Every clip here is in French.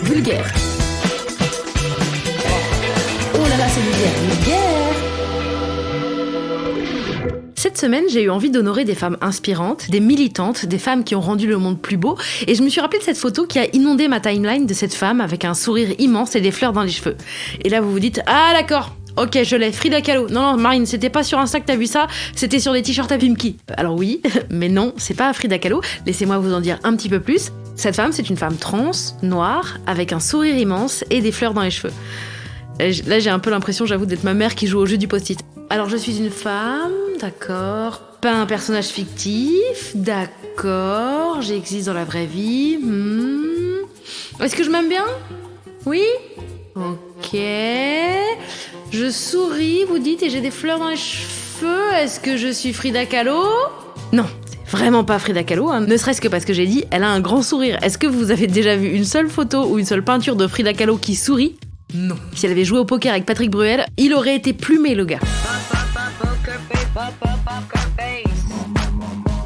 Vulgaire. Oh là là, c'est vulgaire. Cette semaine, j'ai eu envie d'honorer des femmes inspirantes, des militantes, des femmes qui ont rendu le monde plus beau, et je me suis rappelé de cette photo qui a inondé ma timeline de cette femme avec un sourire immense et des fleurs dans les cheveux. Et là, vous vous dites, ah d'accord, ok, je l'ai, Frida Kahlo. Non, Marine, c'était pas sur Insta que t'as vu ça, c'était sur des t-shirts à Pimki. Alors oui, mais non, c'est pas Frida Kahlo, laissez-moi vous en dire un petit peu plus. Cette femme, c'est une femme trans, noire, avec un sourire immense et des fleurs dans les cheveux. Là, j'ai un peu l'impression, j'avoue, d'être ma mère qui joue au jeu du post-it. Alors, je suis une femme, d'accord. Pas un personnage fictif, d'accord. J'existe dans la vraie vie. Est-ce que je m'aime bien ? Oui ? Ok. Je souris, vous dites, et j'ai des fleurs dans les cheveux. Est-ce que je suis Frida Kahlo ? Non. Vraiment pas Frida Kahlo, hein. Ne serait-ce que parce que j'ai dit, elle a un grand sourire. Est-ce que vous avez déjà vu une seule photo ou une seule peinture de Frida Kahlo qui sourit ? Non. Si elle avait joué au poker avec Patrick Bruel, il aurait été plumé, le gars.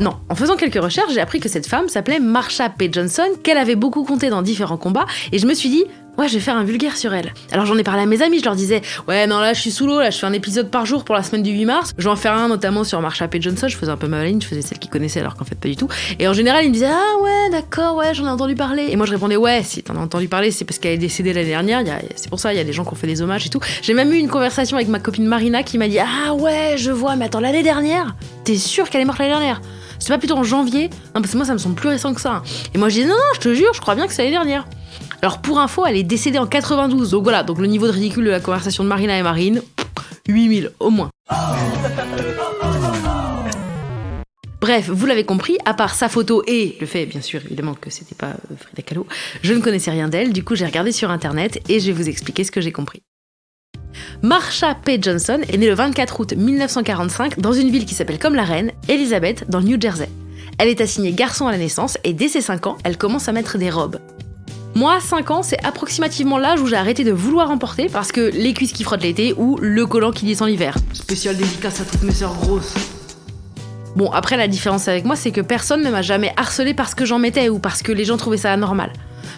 Non, en faisant quelques recherches, j'ai appris que cette femme s'appelait Marsha P. Johnson, qu'elle avait beaucoup compté dans différents combats, et je me suis dit, ouais, je vais faire un vulgaire sur elle. Alors j'en ai parlé à mes amis, je leur disais, ouais, non, là, je suis sous l'eau, là, je fais un épisode par jour pour la semaine du 8 mars. Je vais en faire un notamment sur Marsha P. Johnson, je faisais un peu ma ligne, je faisais celle qui connaissait alors qu'en fait pas du tout. Et en général, ils me disaient, ah ouais, d'accord, ouais, j'en ai entendu parler. Et moi, je répondais, ouais, si t'en as entendu parler, c'est parce qu'elle est décédée l'année dernière, c'est pour ça, il y a des gens qui ont fait des hommages et tout. J'ai même eu une conversation avec ma copine Marina qui m'a dit, ah ouais, je vois, mais attends, l'année dernière, t'es sûre qu'elle est morte l'année dernière ? C'est pas plutôt en janvier ? Non, parce que moi, ça me semble plus récent que ça. Et moi, je dis, non, je te jure, je crois bien que c'est l'année dernière. Alors, pour info, elle est décédée en 92. Donc voilà, donc le niveau de ridicule de la conversation de Marina et Marine, 8000 au moins. Bref, vous l'avez compris, à part sa photo et le fait, bien sûr, évidemment, que c'était pas Frida Kahlo, je ne connaissais rien d'elle. Du coup, j'ai regardé sur Internet et je vais vous expliquer ce que j'ai compris. Marsha P. Johnson est née le 24 août 1945 dans une ville qui s'appelle comme la reine, Elizabeth, dans le New Jersey. Elle est assignée garçon à la naissance et dès ses 5 ans, elle commence à mettre des robes. Moi, 5 ans, c'est approximativement l'âge où j'ai arrêté de vouloir en porter parce que les cuisses qui frottent l'été ou le collant qui descend l'hiver. Spécial dédicace à toutes mes sœurs grosses. Bon, après, la différence avec moi, c'est que personne ne m'a jamais harcelée parce que j'en mettais ou parce que les gens trouvaient ça anormal.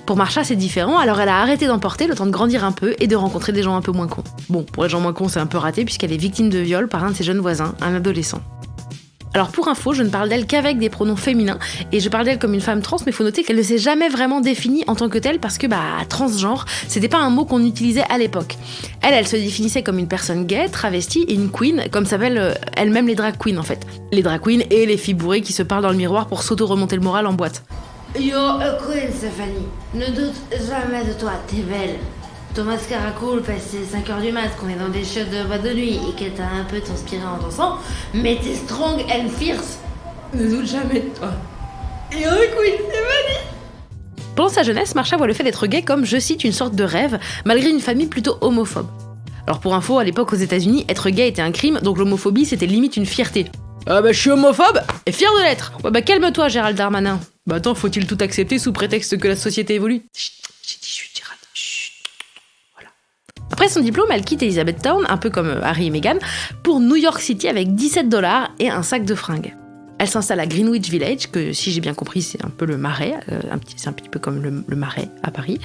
Pour Marsha, c'est différent, alors elle a arrêté d'en porter le temps de grandir un peu et de rencontrer des gens un peu moins cons. Bon, pour les gens moins cons, c'est un peu raté puisqu'elle est victime de viol par un de ses jeunes voisins, un adolescent. Alors pour info, je ne parle d'elle qu'avec des pronoms féminins et je parle d'elle comme une femme trans, mais faut noter qu'elle ne s'est jamais vraiment définie en tant que telle parce que transgenre, c'était pas un mot qu'on utilisait à l'époque. Elle se définissait comme une personne gay, travestie et une queen, comme s'appellent elles-mêmes les drag queens en fait. Les drag queens et les filles bourrées qui se parlent dans le miroir pour s'auto-remonter le moral en boîte. Yo, queen Stéphanie, ne doute jamais de toi, t'es belle. Ton mascara cool parce que c'est 5h du mat, qu'on est dans des shots de boîte de nuit et que t'as un peu transpiré en dansant, mais t'es strong and fierce. Ne doute jamais de toi. Yo, queen Stéphanie. Pendant sa jeunesse, Marsha voit le fait d'être gay comme, je cite, une sorte de rêve, malgré une famille plutôt homophobe. Alors pour info, à l'époque aux États-Unis, être gay était un crime, donc l'homophobie c'était limite une fierté. Ah je suis homophobe et fier de l'être. Ouais calme-toi Gérald Darmanin. Attends, faut-il tout accepter sous prétexte que la société évolue ? Chut, Gérald, chut. Voilà. Après son diplôme, elle quitte Elizabethtown, un peu comme Harry et Meghan, pour New York City avec $17 et un sac de fringues. Elle s'installe à Greenwich Village, que si j'ai bien compris, c'est un peu le Marais, c'est un petit peu comme le Marais à Paris.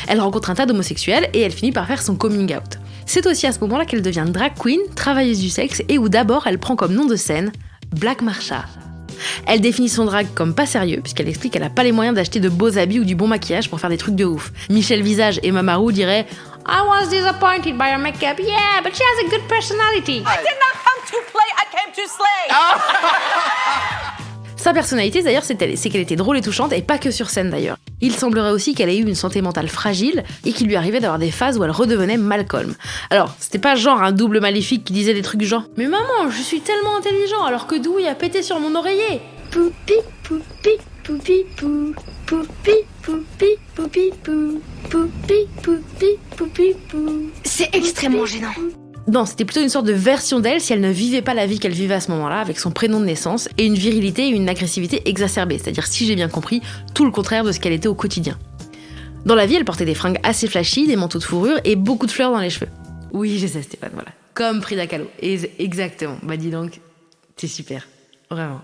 Elle rencontre un tas d'homosexuels et elle finit par faire son coming out. C'est aussi à ce moment-là qu'elle devient drag queen, travailleuse du sexe, et où d'abord elle prend comme nom de scène Black Marsha. Elle définit son drag comme pas sérieux, puisqu'elle explique qu'elle a pas les moyens d'acheter de beaux habits ou du bon maquillage pour faire des trucs de ouf. Michel Visage et Mamarou diraient I was disappointed by her makeup, yeah, but she has a good personality. I did not come to play, I came to slay. Sa personnalité d'ailleurs, c'est qu'elle était drôle et touchante, et pas que sur scène d'ailleurs. Il semblerait aussi qu'elle ait eu une santé mentale fragile et qu'il lui arrivait d'avoir des phases où elle redevenait Malcolm. Alors, c'était pas genre un double maléfique qui disait des trucs du genre « Mais maman, je suis tellement intelligent alors que Dewey a pété sur mon oreiller !» Poupi, poupi, poupi, pou. Poupi, poupi, poupi, pou. Poupi, poupi, poupi, pou. C'est extrêmement gênant. Non, c'était plutôt une sorte de version d'elle si elle ne vivait pas la vie qu'elle vivait à ce moment-là, avec son prénom de naissance, et une virilité et une agressivité exacerbées, c'est-à-dire, si j'ai bien compris, tout le contraire de ce qu'elle était au quotidien. Dans la vie, elle portait des fringues assez flashy, des manteaux de fourrure et beaucoup de fleurs dans les cheveux. Oui, je sais Stéphane, voilà. Comme Frida Kahlo. Exactement. Bah dis donc, c'est super. Vraiment.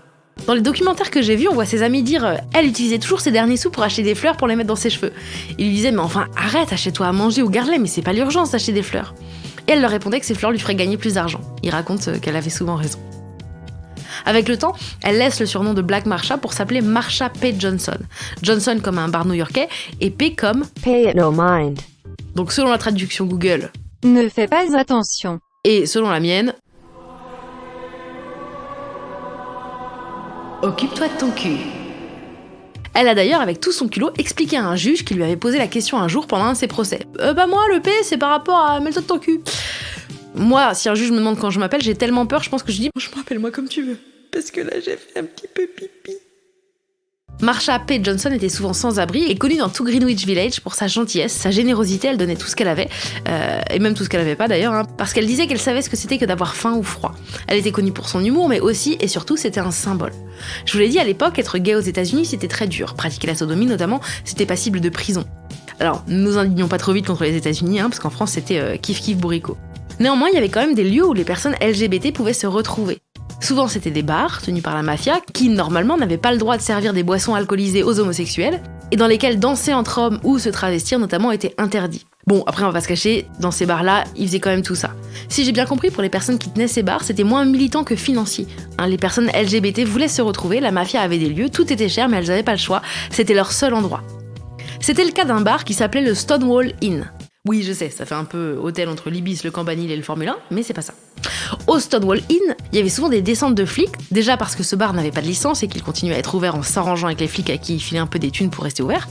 Dans les documentaires que j'ai vus, on voit ses amis dire elle utilisait toujours ses derniers sous pour acheter des fleurs pour les mettre dans ses cheveux. Il lui disait mais enfin arrête, achète-toi à manger ou garde-les, mais c'est pas l'urgence d'acheter des fleurs. Et elle leur répondait que ces fleurs lui feraient gagner plus d'argent. Il raconte qu'elle avait souvent raison. Avec le temps, elle laisse le surnom de Black Marsha pour s'appeler Marsha P. Johnson. Johnson comme un bar new-yorkais et P comme Pay it no mind. Donc selon la traduction Google, Ne fais pas attention. et selon la mienne, occupe-toi de ton cul. Elle a d'ailleurs, avec tout son culot, expliqué à un juge qui lui avait posé la question un jour pendant un de ses procès. Moi, le P, c'est par rapport à mets-le-toi de ton cul. Moi, si un juge me demande quand je m'appelle, j'ai tellement peur, je pense que je dis je m'appelle-moi comme tu veux. Parce que là, j'ai fait un petit peu pipi. Marsha P. Johnson était souvent sans abri et connue dans tout Greenwich Village pour sa gentillesse, sa générosité. Elle donnait tout ce qu'elle avait, et même tout ce qu'elle avait pas d'ailleurs, parce qu'elle disait qu'elle savait ce que c'était que d'avoir faim ou froid. Elle était connue pour son humour, mais aussi et surtout c'était un symbole. Je vous l'ai dit, à l'époque, être gay aux États-Unis c'était très dur. Pratiquer la sodomie notamment, c'était passible de prison. Alors, ne nous indignons pas trop vite contre les États-Unis, parce qu'en France c'était kiff kiff bourricot. Néanmoins, il y avait quand même des lieux où les personnes LGBT pouvaient se retrouver. Souvent, c'était des bars tenus par la mafia qui, normalement, n'avaient pas le droit de servir des boissons alcoolisées aux homosexuels et dans lesquels danser entre hommes ou se travestir, notamment, était interdit. Bon, après, on va pas se cacher, dans ces bars-là, ils faisaient quand même tout ça. Si j'ai bien compris, pour les personnes qui tenaient ces bars, c'était moins militant que financier. Les personnes LGBT voulaient se retrouver, la mafia avait des lieux, tout était cher, mais elles n'avaient pas le choix, c'était leur seul endroit. C'était le cas d'un bar qui s'appelait le Stonewall Inn. Oui, je sais, ça fait un peu hôtel entre l'Ibis, le Campanile et le Formule 1, mais c'est pas ça. Au Stonewall Inn, il y avait souvent des descentes de flics, déjà parce que ce bar n'avait pas de licence et qu'il continuait à être ouvert en s'arrangeant avec les flics à qui il filait un peu des thunes pour rester ouvert.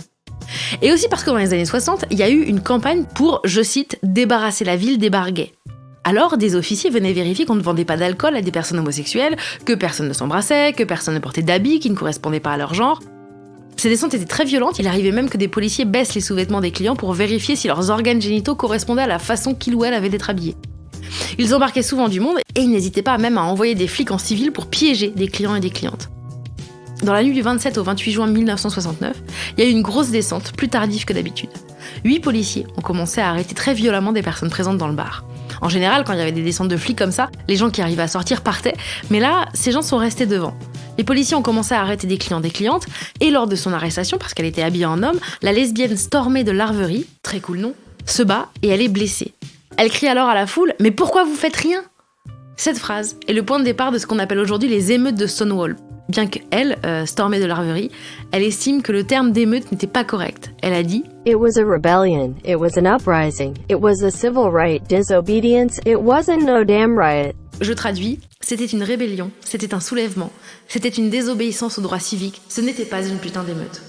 Et aussi parce que dans les années 60, il y a eu une campagne pour, je cite, débarrasser la ville des bars gays. Alors, des officiers venaient vérifier qu'on ne vendait pas d'alcool à des personnes homosexuelles, que personne ne s'embrassait, que personne ne portait d'habits qui ne correspondaient pas à leur genre. Ces descentes étaient très violentes, il arrivait même que des policiers baissent les sous-vêtements des clients pour vérifier si leurs organes génitaux correspondaient à la façon qu'il ou elle avait d'être habillé. Ils embarquaient souvent du monde et ils n'hésitaient pas même à envoyer des flics en civil pour piéger des clients et des clientes. Dans la nuit du 27 au 28 juin 1969, il y a eu une grosse descente, plus tardive que d'habitude. 8 policiers ont commencé à arrêter très violemment des personnes présentes dans le bar. En général, quand il y avait des descentes de flics comme ça, les gens qui arrivaient à sortir partaient, mais là, ces gens sont restés devant. Les policiers ont commencé à arrêter des clients, des clientes, et lors de son arrestation, parce qu'elle était habillée en homme, la lesbienne Stormé de Larverie, très cool nom, se bat et elle est blessée. Elle crie alors à la foule « Mais pourquoi vous faites rien ?» Cette phrase est le point de départ de ce qu'on appelle aujourd'hui les émeutes de Stonewall. Bien qu'elle, Stormé de Larverie, elle estime que le terme d'émeute n'était pas correct. Elle a dit « It was a rebellion. It was an uprising. It was a civil right disobedience. It wasn't no damn riot. » Je traduis, c'était une rébellion, c'était un soulèvement, c'était une désobéissance aux droits civiques, ce n'était pas une putain d'émeute.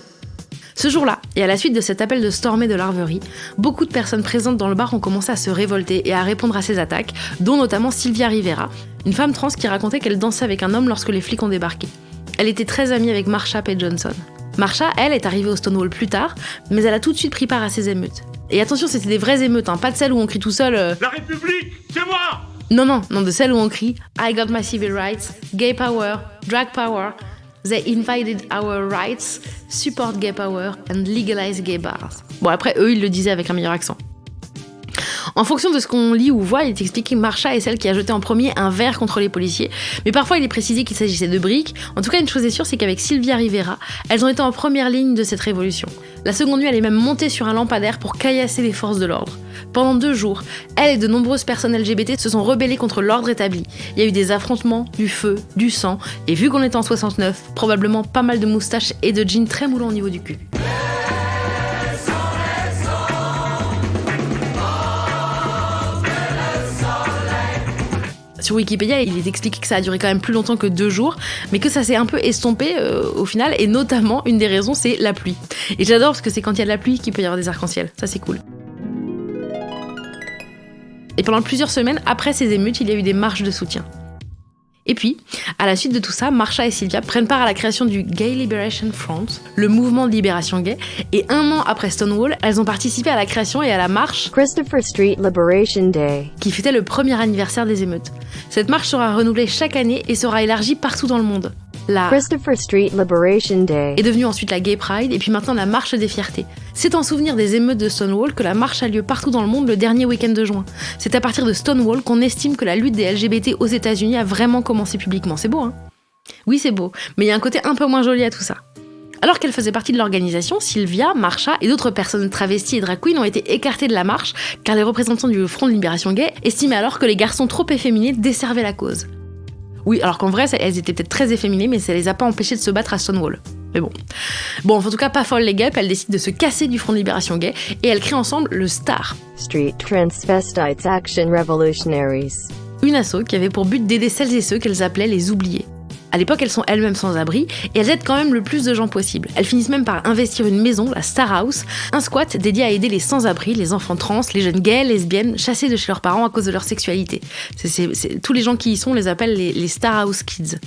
Ce jour-là, et à la suite de cet appel de Stormé de Larverie, beaucoup de personnes présentes dans le bar ont commencé à se révolter et à répondre à ces attaques, dont notamment Sylvia Rivera, une femme trans qui racontait qu'elle dansait avec un homme lorsque les flics ont débarqué. Elle était très amie avec Marsha P. Johnson. Marsha, elle, est arrivée au Stonewall plus tard, mais elle a tout de suite pris part à ces émeutes. Et attention, c'était des vraies émeutes, pas de celles où on crie tout seul La République, c'est moi! Non, de celles où on crie « I got my civil rights, gay power, drag power, they invaded our rights, support gay power and legalize gay bars ». Bon, après, eux, ils le disaient avec un meilleur accent. En fonction de ce qu'on lit ou voit, il est expliqué que Marsha est celle qui a jeté en premier un verre contre les policiers, mais parfois il est précisé qu'il s'agissait de briques. En tout cas, une chose est sûre, c'est qu'avec Sylvia Rivera, elles ont été en première ligne de cette révolution. La seconde nuit, elle est même montée sur un lampadaire pour caillasser les forces de l'ordre. Pendant 2 jours, elle et de nombreuses personnes LGBT se sont rebellées contre l'ordre établi. Il y a eu des affrontements, du feu, du sang, et vu qu'on était en 69, probablement pas mal de moustaches et de jeans très moulants au niveau du cul. Sur Wikipédia, il est expliqué que ça a duré quand même plus longtemps que 2 jours, mais que ça s'est un peu estompé au final, et notamment, une des raisons, c'est la pluie. Et j'adore parce que c'est quand il y a de la pluie qu'il peut y avoir des arcs-en-ciel, ça c'est cool. Et pendant plusieurs semaines, après ces émeutes, il y a eu des marches de soutien. Et puis, à la suite de tout ça, Marsha et Sylvia prennent part à la création du Gay Liberation Front, le mouvement de libération gay, et 1 an après Stonewall, elles ont participé à la création et à la marche Christopher Street Liberation Day, qui fêtait le premier anniversaire des émeutes. Cette marche sera renouvelée chaque année et sera élargie partout dans le monde. La Christopher Street Liberation Day est devenue ensuite la Gay Pride et puis maintenant la Marche des Fiertés. C'est en souvenir des émeutes de Stonewall que la marche a lieu partout dans le monde le dernier week-end de juin. C'est à partir de Stonewall qu'on estime que la lutte des LGBT aux États-Unis a vraiment commencé publiquement. C'est beau, hein ? Oui, c'est beau, mais il y a un côté un peu moins joli à tout ça. Alors qu'elle faisait partie de l'organisation, Sylvia, Marsha et d'autres personnes travesties et drag queens ont été écartées de la marche car les représentants du Front de Libération Gay estimaient alors que les garçons trop efféminés desservaient la cause. Oui, alors qu'en vrai, elles étaient peut-être très efféminées, mais ça les a pas empêchées de se battre à Stonewall. Mais bon. Bon, en tout cas, pas folle les guêpes, elles décident de se casser du Front de Libération Gay et elles créent ensemble le STAR. Street Transvestites Action Revolutionaries. Une asso qui avait pour but d'aider celles et ceux qu'elles appelaient les oubliés. À l'époque, elles sont elles-mêmes sans abri et elles aident quand même le plus de gens possible. Elles finissent même par investir une maison, la Star House, un squat dédié à aider les sans-abri, les enfants trans, les jeunes gays, lesbiennes, chassés de chez leurs parents à cause de leur sexualité. Tous les gens qui y sont, on les appelle les Star House Kids.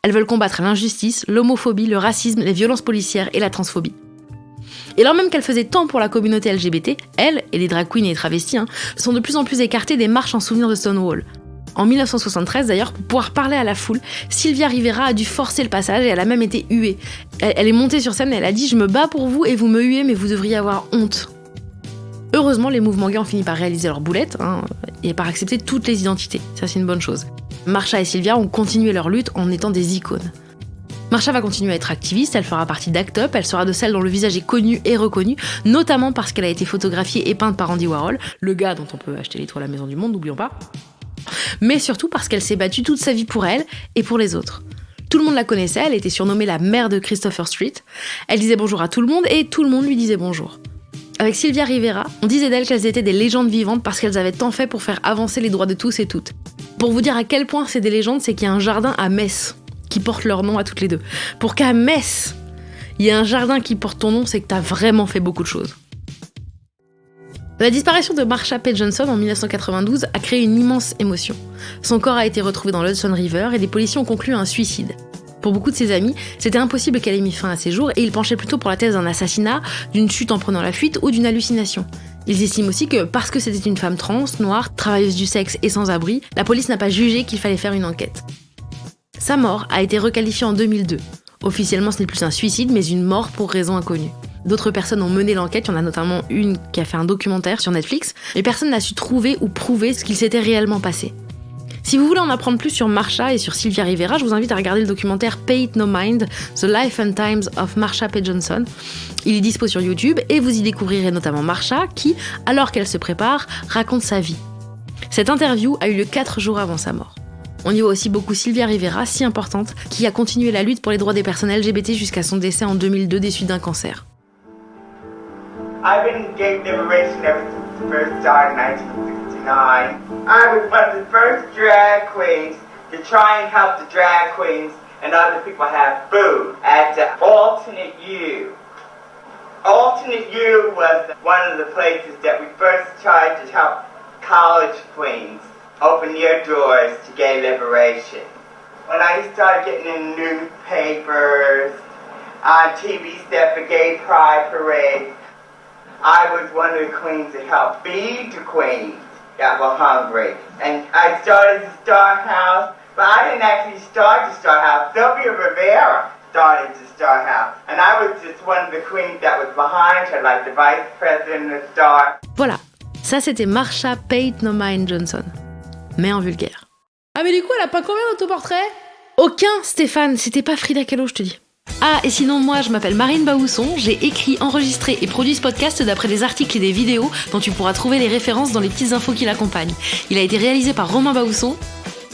Elles veulent combattre l'injustice, l'homophobie, le racisme, les violences policières et la transphobie. Et alors même qu'elles faisaient tant pour la communauté LGBT, elles, et les drag queens et les travestis, sont de plus en plus écartées des marches en souvenir de Stonewall. En 1973 d'ailleurs, pour pouvoir parler à la foule, Sylvia Rivera a dû forcer le passage et elle a même été huée. Elle est montée sur scène et elle a dit « Je me bats pour vous et vous me huez mais vous devriez avoir honte ». Heureusement, les mouvements gays ont fini par réaliser leur boulette et par accepter toutes les identités. Ça, c'est une bonne chose. Marsha et Sylvia ont continué leur lutte en étant des icônes. Marsha va continuer à être activiste, elle fera partie d'Act Up, elle sera de celles dont le visage est connu et reconnu, notamment parce qu'elle a été photographiée et peinte par Andy Warhol, le gars dont on peut acheter les toiles à la Maison du Monde, n'oublions pas. Mais surtout parce qu'elle s'est battue toute sa vie pour elle et pour les autres. Tout le monde la connaissait, elle était surnommée la mère de Christopher Street. Elle disait bonjour à tout le monde et tout le monde lui disait bonjour. Avec Sylvia Rivera, on disait d'elles qu'elles étaient des légendes vivantes parce qu'elles avaient tant fait pour faire avancer les droits de tous et toutes. Pour vous dire à quel point c'est des légendes, c'est qu'il y a un jardin à Metz qui porte leur nom à toutes les deux. Pour qu'à Metz, il y ait un jardin qui porte ton nom, c'est que t'as vraiment fait beaucoup de choses. La disparition de Marsha P. Johnson en 1992 a créé une immense émotion. Son corps a été retrouvé dans l'Hudson River et les policiers ont conclu un suicide. Pour beaucoup de ses amis, c'était impossible qu'elle ait mis fin à ses jours et ils penchaient plutôt pour la thèse d'un assassinat, d'une chute en prenant la fuite ou d'une hallucination. Ils estiment aussi que parce que c'était une femme trans, noire, travailleuse du sexe et sans abri, la police n'a pas jugé qu'il fallait faire une enquête. Sa mort a été requalifiée en 2002. Officiellement, ce n'est plus un suicide, mais une mort pour raison inconnue. D'autres personnes ont mené l'enquête, il y en a notamment une qui a fait un documentaire sur Netflix, mais personne n'a su trouver ou prouver ce qu'il s'était réellement passé. Si vous voulez en apprendre plus sur Marsha et sur Sylvia Rivera, je vous invite à regarder le documentaire Pay It No Mind, The Life and Times of Marsha P. Johnson. Il est dispo sur YouTube et vous y découvrirez notamment Marsha qui, alors qu'elle se prépare, raconte sa vie. Cette interview a eu lieu 4 jours avant sa mort. On y voit aussi beaucoup Sylvia Rivera, si importante, qui a continué la lutte pour les droits des personnes LGBT jusqu'à son décès en 2002 des suites d'un cancer. I've been in gay liberation ever since the first started in 1969. I was one of the first drag queens to try and help the drag queens and other people have food at Alternate U. Alternate U was one of the places that we first tried to help college queens open their doors to gay liberation. When I started getting in newspapers, on TV stuff for Gay Pride Parade, I was one of the queens that helped feed the queens that were hungry. And I started the Star House, but I didn't actually start the Star House. Sylvia Rivera started the Star House. And I was just one of the queens that was behind her, like the vice president of the Star. Voilà, ça c'était Marsha P. Johnson, mais en vulgaire. Ah mais du coup elle a peint combien d'autoportraits ? Aucun, Stéphane, c'était pas Frida Kahlo, je te dis. Ah, et sinon, moi, je m'appelle Marine Baousson, j'ai écrit, enregistré et produit ce podcast d'après des articles et des vidéos dont tu pourras trouver les références dans les petites infos qui l'accompagnent. Il a été réalisé par Romain Baousson.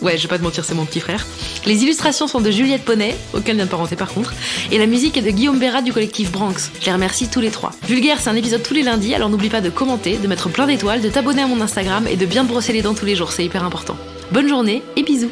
Ouais, je vais pas te mentir, c'est mon petit frère. Les illustrations sont de Juliette Poney, aucun lien de parenté par contre, et la musique est de Guillaume Bérat du collectif Branx. Je les remercie tous les 3. Vulgaire, c'est un épisode tous les lundis, alors n'oublie pas de commenter, de mettre plein d'étoiles, de t'abonner à mon Instagram et de bien te brosser les dents tous les jours, c'est hyper important. Bonne journée et bisous.